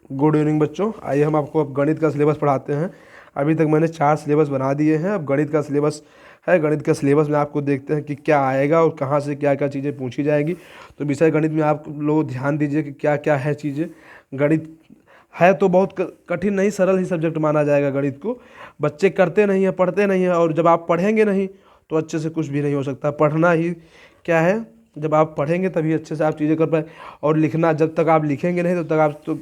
Good evening बच्चों, आइए हम आपको अब गणित का सिलेबस पढ़ाते हैं। अभी तक मैंने 4 सिलेबस बना दिए हैं। अब गणित का सिलेबस है। गणित का सिलेबस में आपको देखते हैं कि क्या आएगा और कहाँ से क्या क्या चीज़ें पूछी जाएंगी। तो विषय गणित में आप लोग ध्यान दीजिए कि क्या क्या है चीज़ें। गणित है तो बहुत कठिन नहीं, सरल ही सब्जेक्ट माना जाएगा गणित को। बच्चे करते नहीं हैं, पढ़ते नहीं हैं, और जब आप पढ़ेंगे नहीं तो अच्छे से कुछ भी नहीं हो सकता। पढ़ना ही क्या है, जब आप पढ़ेंगे तभी अच्छे से आप चीज़ें कर पाए। और लिखना, जब तक आप लिखेंगे नहीं तब तक आप तो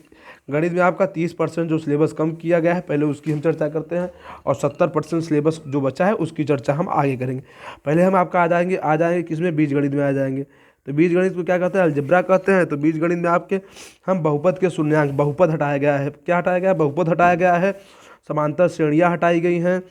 गणित में आपका 30% जो सिलेबस कम किया गया है, पहले उसकी हम चर्चा करते हैं। और 70% सिलेबस जो बचा है उसकी चर्चा हम आगे करेंगे। पहले हम आपका आ जाएंगे किसमें, बीजगणित में आ जाएंगे। तो बीजगणित को क्या कहते हैं, अलजेब्रा कहते हैं। तो बीजगणित में आपके हम बहुपद के शून्यांक, बहुपद हटाया गया है। क्या हटाया गया है, बहुपद हटाया गया है। समांतर श्रेणियाँ हटाई गई हैं।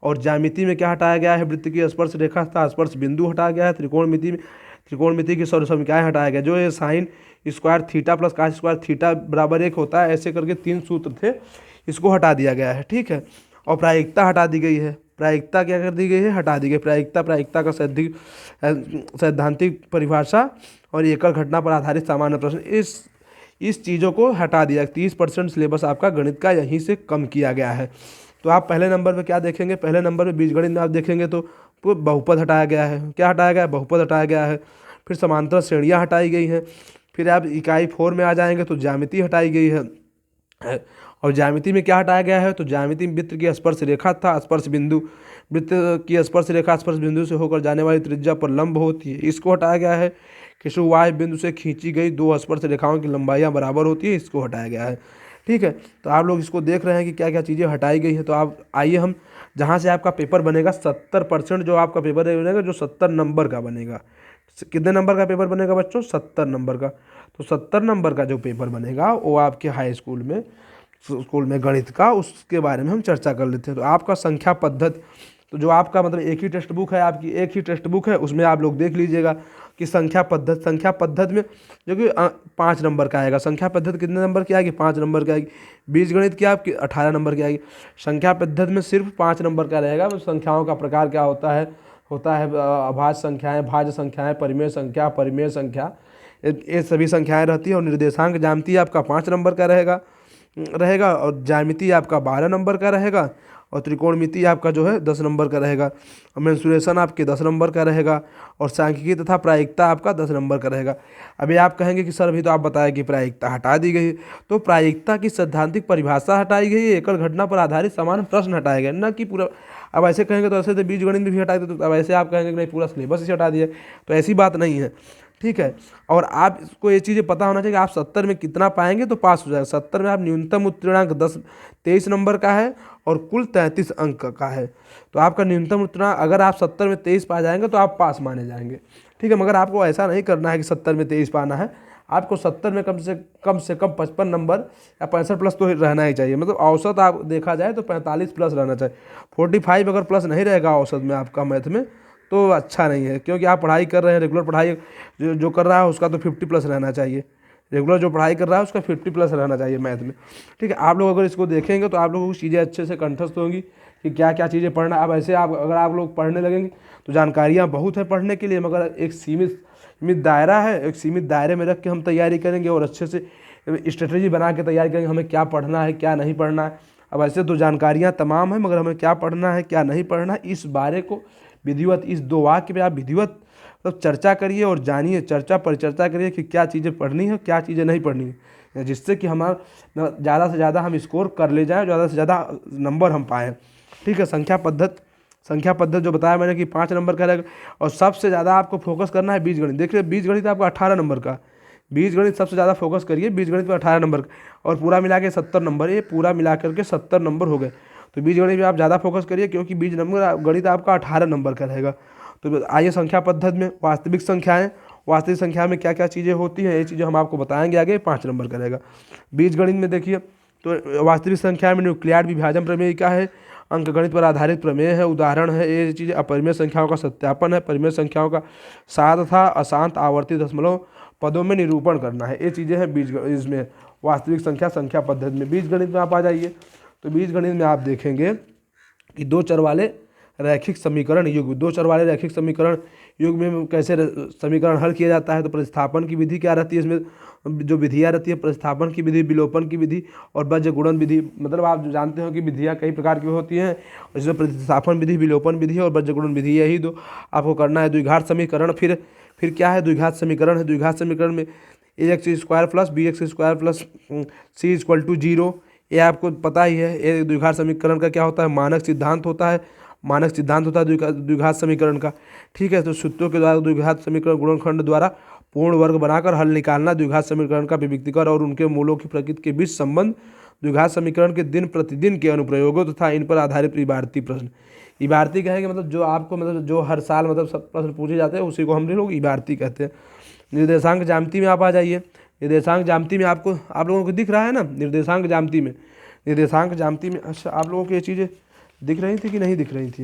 और ज्यामिति में क्या हटाया गया है, वृत्त की स्पर्श रेखा तथा स्पर्श बिंदु हटाया गया है। त्रिकोणमिति की सर्वसमीकरण हटाया गया। जो ये sine square theta plus cos square theta बराबर 1 होता है, ऐसे करके 3 सूत्र थे, इसको हटा दिया गया है। ठीक है। और प्रायिकता हटा दी गई है। प्रायिकता क्या कर दी गई है, हटा दी गई। प्रायिकता का सैद्धांतिक परिभाषा और एकल घटना पर आधारित सामान्य प्रश्न, इस चीज़ों को हटा दिया। 30% सिलेबस आपका गणित का यहीं से कम किया गया है। तो आप पहले नंबर पे क्या देखेंगे, पहले नंबर पे बीजगणित में आप देखेंगे तो बहुपद हटाया गया है। क्या हटाया गया है, बहुपद हटाया गया है। फिर समांतर श्रेणियाँ हटाई गई हैं। फिर आप इकाई 4 में आ जाएंगे तो ज्यामिति हटाई गई है। और ज्यामिति में क्या हटाया गया है, तो ज्यामिति में वृत्त की स्पर्श रेखा था स्पर्श बिंदु, वृत्त की स्पर्श रेखा स्पर्श बिंदु से होकर जाने वाली त्रिज्या पर लंब होती है, इसको हटाया गया है। किसी वाह्य बिंदु से खींची गई 2 स्पर्श रेखाओं की लंबाइयाँ बराबर होती है, इसको हटाया गया है। ठीक है। तो आप लोग इसको देख रहे हैं कि क्या क्या चीज़ें हटाई गई हैं। तो आप आइए हम जहाँ से आपका पेपर बनेगा 70% जो आपका पेपर बनेगा, जो 70 नंबर का बनेगा। कितने नंबर का पेपर बनेगा बच्चों, 70 नंबर का। तो 70 नंबर का जो पेपर बनेगा वो आपके हाई स्कूल में गणित का, उसके बारे में हम चर्चा कर लेते हैं। तो आपका संख्या पद्धति, तो जो आपका मतलब एक ही टेक्स्ट बुक है, आपकी एक ही टेक्स्ट बुक है, उसमें आप लोग देख लीजिएगा कि संख्या पद्धति में जो कि 5 नंबर का आएगा। संख्या पद्धति कितने नंबर की आएगी, 5 नंबर की आएगी। बीजगणित की आपकी 18 नंबर की आएगी। संख्या पद्धति में सिर्फ 5 नंबर का रहेगा। संख्याओं का प्रकार क्या होता है अभाज्य संख्याएं, भाज्य संख्याएं, परिमेय संख्या, ये सभी संख्याएं रहती है। और निर्देशांक ज्यामिति आपका 5 नंबर का रहेगा। और ज्यामिति आपका 12 नंबर का रहेगा। और त्रिकोणमिति आपका जो है 10 नंबर का रहेगा। और मेंसुरेशन आपके 10 नंबर का रहेगा। और सांख्यिकी तथा प्रायिकता आपका 10 नंबर का रहेगा। अभी आप कहेंगे कि सर अभी तो आप बताया कि प्रायिकता हटा दी गई है। तो प्रायिकता की सैद्धांतिक परिभाषा हटाई गई है, एकल घटना पर आधारित सामान्य प्रश्न हटाए गए, न कि पूरा। अब ऐसे कहेंगे तो ऐसे तो बीजगणित में भी हटा देते, तो अब ऐसे आप कहेंगे कि नहीं पूरा सिलेबस ही हटा दिया, तो ऐसी बात नहीं है। ठीक है। और आप इसको ये चीज़ें पता होना चाहिए कि आप 70 में कितना पाएंगे तो पास हो जाएगा। 70 में आप न्यूनतम उत्तीर्णांक 23 नंबर का है और कुल 33 अंक का है। तो आपका न्यूनतम उत्तीर्णांक अगर आप 70 में 23 पा जाएंगे तो आप पास माने जाएंगे। ठीक है। मगर आपको ऐसा नहीं करना है कि 70 में 23 पाना है। आपको 70 में कम से कम 55 नंबर या 65 प्लस तो रहना ही चाहिए। मतलब औसत आप देखा जाए तो 45 प्लस रहना चाहिए। 45 अगर प्लस नहीं रहेगा औसत में आपका मैथ में तो अच्छा नहीं है, क्योंकि आप पढ़ाई कर रहे हैं, रेगुलर पढ़ाई जो कर रहा है उसका तो 50 प्लस रहना चाहिए। रेगुलर जो पढ़ाई कर रहा है उसका 50 प्लस रहना चाहिए मैथ में। ठीक है। आप लोग अगर इसको देखेंगे तो आप लोगों को चीज़ें अच्छे से कंठस्थ होंगी कि क्या क्या चीज़ें पढ़ना। अब ऐसे अगर आप लोग पढ़ने लगेंगे तो जानकारियाँ बहुत है पढ़ने के लिए, मगर एक सीमित दायरा है। एक सीमित दायरे में रख के हम तैयारी करेंगे और अच्छे से स्ट्रेटजी बना के तैयारी करेंगे, हमें क्या पढ़ना है क्या नहीं पढ़ना है। अब ऐसे तो जानकारियाँ तमाम है, मगर हमें क्या पढ़ना है क्या नहीं पढ़ना है, इस बारे को विधिवत, इस 2 वाक्य पे आप विधिवत मतलब चर्चा करिए और जानिए, चर्चा परिचर्चा करिए कि क्या चीज़ें पढ़नी है क्या चीज़ें नहीं पढ़नी है, जिससे कि हमारा ज़्यादा से ज़्यादा हम स्कोर कर ले जाएँ, ज़्यादा से ज़्यादा नंबर हम पाएँ। ठीक है। संख्या पद्धति जो बताया मैंने कि 5 नंबर का रहेगा। और सबसे ज़्यादा आपको फोकस करना है बीजगणित। देखिए बीजगणित आपका 18 नंबर का, बीजगणित सबसे ज़्यादा फोकस करिए बीजगणित पर 18 नंबर का। और पूरा मिला के 70 नंबर, ये पूरा मिला करके 70 नंबर हो गए। तो बीजगणित में आप ज़्यादा फोकस करिए, क्योंकि बीज नंबर गणित आपका 18 नंबर का रहेगा। तो आइए संख्या पद्धति में वास्तविक संख्या में क्या क्या चीज़ें होती हैं, ये चीज़ें हम आपको बताएंगे आगे। 5 नंबर का रहेगा। बीजगणित में देखिए तो वास्तविक संख्या में न्यूक्लियड विभाजन प्रमेय का है, अंकगणित पर आधारित प्रमेय है, उदाहरण है ये चीज़। अपरिमेय संख्याओं का सत्यापन है, परिमेय संख्याओं का साध तथा अशांत आवर्ती दशमलव पदों में निरूपण करना है, ये चीज़ें हैं इसमें वास्तविक संख्या पद्धति में। बीजगणित में आप आ जाइए तो बीजगणित में आप देखेंगे कि 2 चर वाले रैखिक समीकरण युग में कैसे समीकरण हल किया जाता है। तो प्रतिस्थापन की विधि क्या रहती है, इसमें जो विधियाँ रहती है, प्रतिस्थापन की विधि, विलोपन की विधि और बीज गुणन विधि। मतलब आप जानते हो कि विधियाँ कई प्रकार की होती हैं, इसमें प्रतिस्थापन विधि, विलोपन विधि और बीज गुणन विधि, यही दो आपको करना है। द्विघात समीकरण, फिर क्या है, द्विघात समीकरण है। द्विघात समीकरण में ax² plus bx² plus c=0, ये आपको पता ही है। ये द्विघात समीकरण का क्या होता है, मानक सिद्धांत होता है। मानक सिद्धांत होता है द्विघात समीकरण का, ठीक है। तो सूत्रों के द्वारा द्विघात समीकरण गुणनखंड द्वारा पूर्ण वर्ग बनाकर हल निकालना। द्विघात समीकरण का विविक्तीकरण और उनके मूलों की प्रकृति के बीच संबंध। द्विघात समीकरण के दिन प्रतिदिन के अनुप्रयोगों तथा इन पर आधारित इबारती प्रश्न। इबारती कहेंगे मतलब जो आपको मतलब जो हर साल मतलब सब प्रश्न पूछे जाते हैं उसी को हम लोग इबारती कहते हैं। निर्देशांक ज्यामिति में आप आ जाइए। निर्देशांक ज्यामिति में आपको आप लोगों को दिख रहा है ना, निर्देशांक ज्यामिति में, निर्देशांक ज्यामिति में अच्छा आप लोगों को ये चीज़ें दिख रही थी कि नहीं दिख रही थी,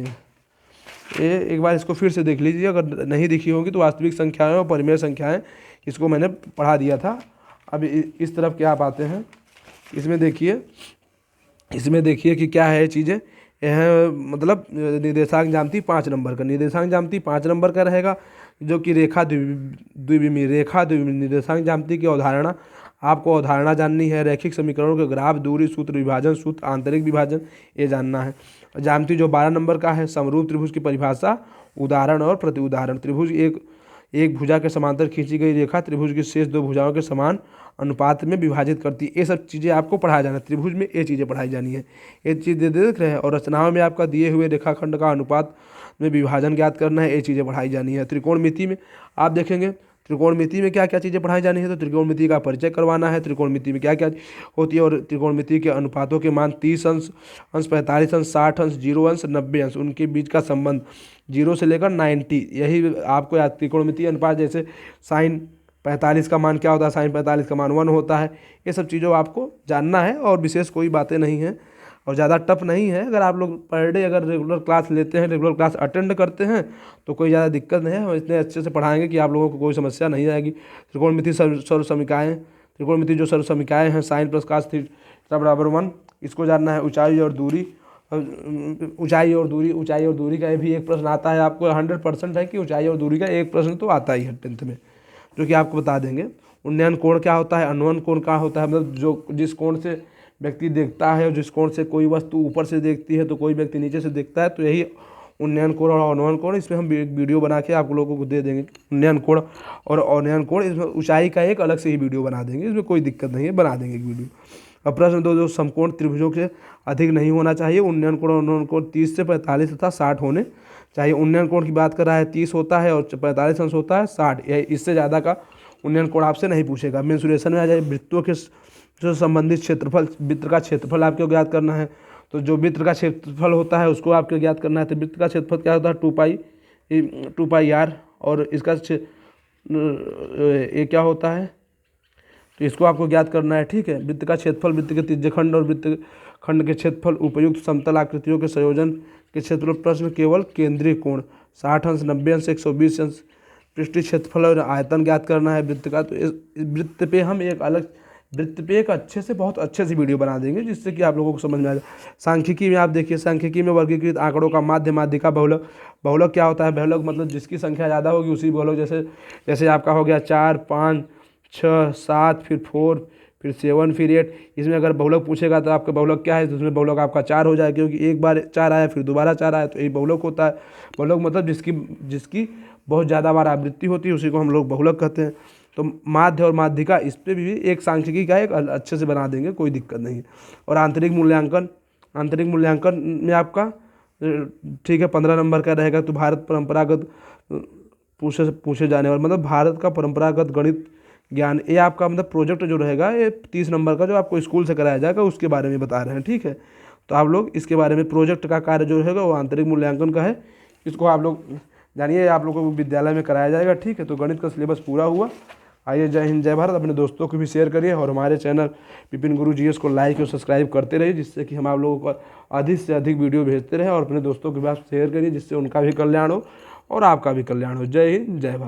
ये एक बार इसको फिर से देख लीजिए। अगर नहीं दिखी होगी तो वास्तविक संख्याएं और परिमेय संख्याएं, इसको मैंने पढ़ा दिया था। अब इस तरफ क्या आप आते हैं, इसमें देखिए कि क्या है चीज़ें। यह मतलब निर्देशांक ज्यामिति 5 नंबर का, निर्देशांक ज्यामिति 5 नंबर का रहेगा, जो कि रेखा द्विविमीय निर्देशांक ज्यामिति की अवधारणा। आपको अवधारणा जाननी है, रैखिक समीकरणों के ग्राफ, दूरी सूत्र, विभाजन सूत्र, आंतरिक विभाजन, ये जानना है। ज्यामिति जो 12 नंबर का है, समरूप त्रिभुज की परिभाषा, उदाहरण और प्रति उदाहरण। त्रिभुज एक भुजा के समांतर खींची गई रेखा त्रिभुज की शेष दो भुजाओं के समान अनुपात में विभाजित करती है। ये सब चीज़ें आपको पढ़ाया जाना है, त्रिभुज में ये चीज़ें पढ़ाई जानी है, ये चीज़ें देख रहे हैं। और रचनाओं में आपका दिए हुए रेखाखंड का अनुपात में विभाजन ज्ञात करना है, ये चीज़ें पढ़ाई जानी है। त्रिकोणमिति में आप देखेंगे त्रिकोणमिति में क्या क्या चीज़ें पढ़ाई जानी है, तो त्रिकोणमिति का परिचय करवाना है, त्रिकोणमिति में क्या क्या होती है। और त्रिकोणमिति के अनुपातों के मान 30 अंश, 45 अंश, 60 अंश, 0 अंश, 90 अंश, उनके बीच का संबंध 0 से लेकर 90, यही आपको याद। त्रिकोणमिति अनुपात जैसे साइन 45 का मान क्या होता है, साइन 45 का मान 1 होता है। ये सब चीज़ों आपको जानना है और विशेष कोई बातें नहीं हैं और ज़्यादा टफ नहीं है। अगर आप लोग पर डे अगर रेगुलर क्लास लेते हैं, रेगुलर क्लास अटेंड करते हैं तो कोई ज़्यादा दिक्कत नहीं है। हम इतने अच्छे से पढ़ाएंगे कि आप लोगों को कोई समस्या नहीं आएगी। त्रिकोणमिति सर्वसमीकाएँ, त्रिकोणमिति जो सर्वसमीकाएँ हैं, साइन प्लस कास थीटा बराबर 1, इसको जानना है। ऊंचाई और दूरी, ऊंचाई और दूरी का भी एक प्रश्न आता है। आपको 100% है कि ऊंचाई और दूरी का एक प्रश्न तो आता ही है 10th में, जो कि आपको बता देंगे। उन्नयन कोण क्या होता है, अनुवन कोण क्या होता है, मतलब जो जिस कोण से व्यक्ति देखता है और जिस कोण से कोई वस्तु ऊपर से देखती है तो कोई व्यक्ति नीचे से देखता है, तो यही उन्नयन कोण और अनुवन कोण। इसमें हम वीडियो बना के आप लोगों को दे देंगे, उन्नयन कोण और अनुवन कोण। इसमें ऊंचाई का एक अलग से ही वीडियो बना देंगे, इसमें कोई दिक्कत नहीं है, बना देंगे एक वीडियो। अब प्रश्न 2, जो समकोण त्रिभुजों से अधिक नहीं होना चाहिए। उन्नयन कोण और अनुवन कोण 30 से 45 तथा 60 होने चाहिए। उन्नयन कोण की बात कर रहा है 30 होता है और 45 अंश होता है 60, इससे ज़्यादा का उन्नयन कोण आपसे नहीं पूछेगा। मेंसुरेशन में आ जाए, वृत्तों के जो संबंधित क्षेत्रफल, वृत्त का क्षेत्रफल आपको ज्ञात करना है। तो जो वृत्त का क्षेत्रफल होता है उसको आपको ज्ञात करना है। तो वृत्त का क्षेत्रफल क्या होता है, 2 पाई आर, और इसका ये क्या होता है, तो इसको आपको ज्ञात करना है, ठीक है। वृत्त का क्षेत्रफल, वृत्त के त्रिज्यखंड और वृत्त खंड के क्षेत्रफल, उपयुक्त समतल आकृतियों के संयोजन के क्षेत्रफल। प्रश्न केवल केंद्रीय कोण 60 अंश, 90 अंश, 120 अंश, पृष्ठीय क्षेत्रफल और आयतन ज्ञात करना है वृत्त का। तो इस वृत्त पे हम एक अच्छे से बहुत अच्छे से वीडियो बना देंगे, जिससे कि आप लोगों को समझ में आ जाए। सांख्यिकी में आप देखिए, सांख्यिकी में वर्गीकृत आंकड़ों का माध्य, माध्यिका, बहुलक। बहुलक क्या होता है, बहुलक मतलब जिसकी संख्या ज़्यादा होगी उसी बहुलक। जैसे आपका हो गया 4, 5, 6, 7, फिर 4, फिर 7, फिर 8। इसमें अगर बहुलक पूछेगा तो आपका बहुलक क्या है, तो उसमें बहुलक आपका 4 हो जाएगा, क्योंकि एक बार 4 आया फिर दोबारा 4 आया, तो यही बहुलक होता है। बहुलक मतलब जिसकी बहुत ज़्यादा बार आवृत्ति होती है उसी को हम लोग बहुलक कहते हैं। तो माध्य और माध्यिका, इस पर भी एक सांख्यिकी का एक अच्छे से बना देंगे, कोई दिक्कत नहीं है। और आंतरिक मूल्यांकन में आपका ठीक है 15 नंबर का रहेगा। तो भारत परंपरागत पूछे जाने वाला मतलब भारत का परंपरागत गणित ज्ञान, ये आपका मतलब प्रोजेक्ट जो रहेगा ये 30 नंबर का जो आपको स्कूल से कराया जाएगा उसके बारे में बता रहे हैं, ठीक है। तो आप लोग इसके बारे में, प्रोजेक्ट का कार्य जो रहेगा वो आंतरिक मूल्यांकन का है, इसको आप लोग जानिए, आप लोगों को विद्यालय में कराया जाएगा, ठीक है। तो गणित का सिलेबस पूरा हुआ। आइए, जय हिंद, जय भारत। अपने दोस्तों को भी शेयर करिए और हमारे चैनल विपिन गुरु जीएस को लाइक और सब्सक्राइब करते रहिए, जिससे कि हम आप लोगों को अधिक से अधिक वीडियो भेजते रहें। और अपने दोस्तों के पास शेयर करिए, जिससे उनका भी कल्याण हो और आपका भी कल्याण हो। जय हिंद, जय भारत।